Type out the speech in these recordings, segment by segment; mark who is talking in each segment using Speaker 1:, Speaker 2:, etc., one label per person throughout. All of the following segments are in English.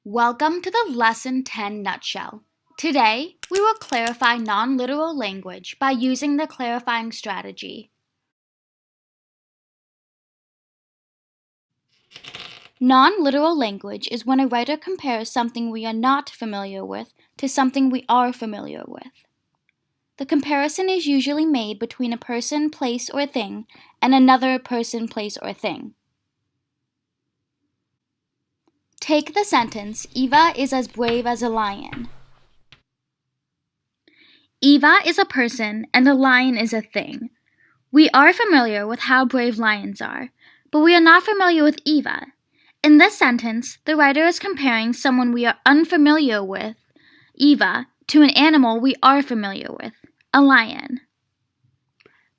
Speaker 1: Welcome to the Lesson 10 Nutshell. Today, we will clarify non-literal language by using the clarifying strategy. Non-literal language is when a writer compares something we are not familiar with to something we are familiar with. The comparison is usually made between a person, place, or thing and another person, place, or thing. Take the sentence, Eva is as brave as a lion. Eva is a person and a lion is a thing. We are familiar with how brave lions are, but we are not familiar with Eva. In this sentence, the writer is comparing someone we are unfamiliar with, Eva, to an animal we are familiar with, a lion.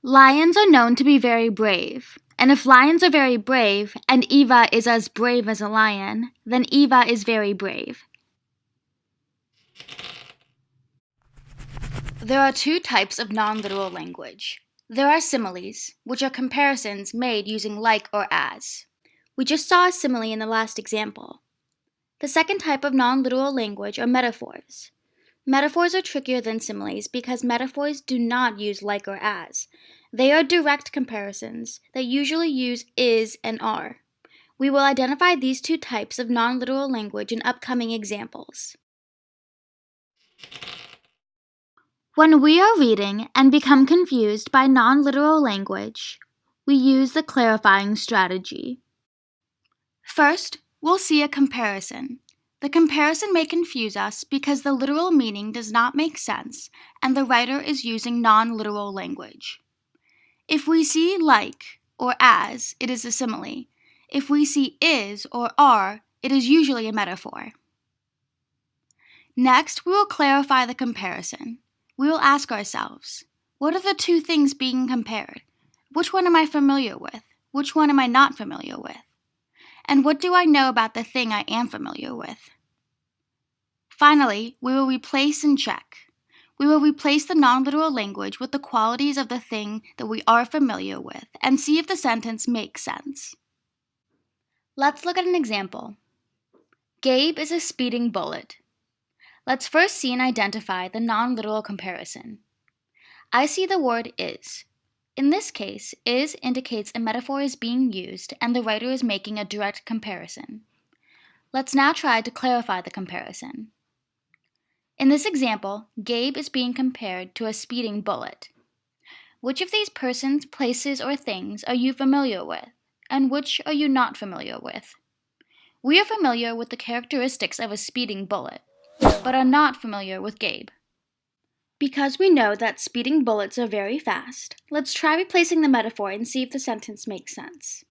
Speaker 1: Lions are known to be very brave, and if lions are very brave and Eva is as brave as a lion, then Eva is very brave. There are two types of non-literal language. There are similes, which are comparisons made using like or as. We just saw a simile in the last example. The second type of non-literal language are metaphors. Metaphors are trickier than similes because metaphors do not use like or as. They are direct comparisons that usually use is and are. We will identify these two types of non-literal language in upcoming examples. When we are reading and become confused by non-literal language, we use the clarifying strategy. First, we'll see a comparison. The comparison may confuse us because the literal meaning does not make sense and the writer is using non-literal language. If we see like or as, it is a simile. If we see is or are, it is usually a metaphor. Next, we will clarify the comparison. We will ask ourselves, what are the two things being compared? Which one am I familiar with? Which one am I not familiar with? And what do I know about the thing I am familiar with? Finally, we will replace and check. We will replace the non-literal language with the qualities of the thing that we are familiar with and see if the sentence makes sense. Let's look at an example. Gabe is a speeding bullet. Let's first see and identify the non-literal comparison. I see the word is. In this case, is indicates a metaphor is being used and the writer is making a direct comparison. Let's now try to clarify the comparison. In this example, Gabe is being compared to a speeding bullet. Which of these persons, places, or things are you familiar with, and which are you not familiar with? We are familiar with the characteristics of a speeding bullet, but are not familiar with Gabe. Because we know that speeding bullets are very fast, let's try replacing the metaphor and see if the sentence makes sense.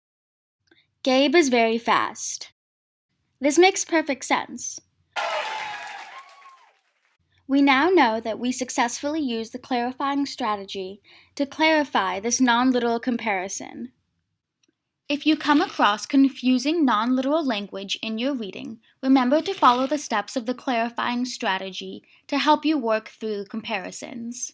Speaker 1: Gabe is very fast. This makes perfect sense. We now know that we successfully used the clarifying strategy to clarify this non-literal comparison. If you come across confusing non-literal language in your reading, remember to follow the steps of the clarifying strategy to help you work through comparisons.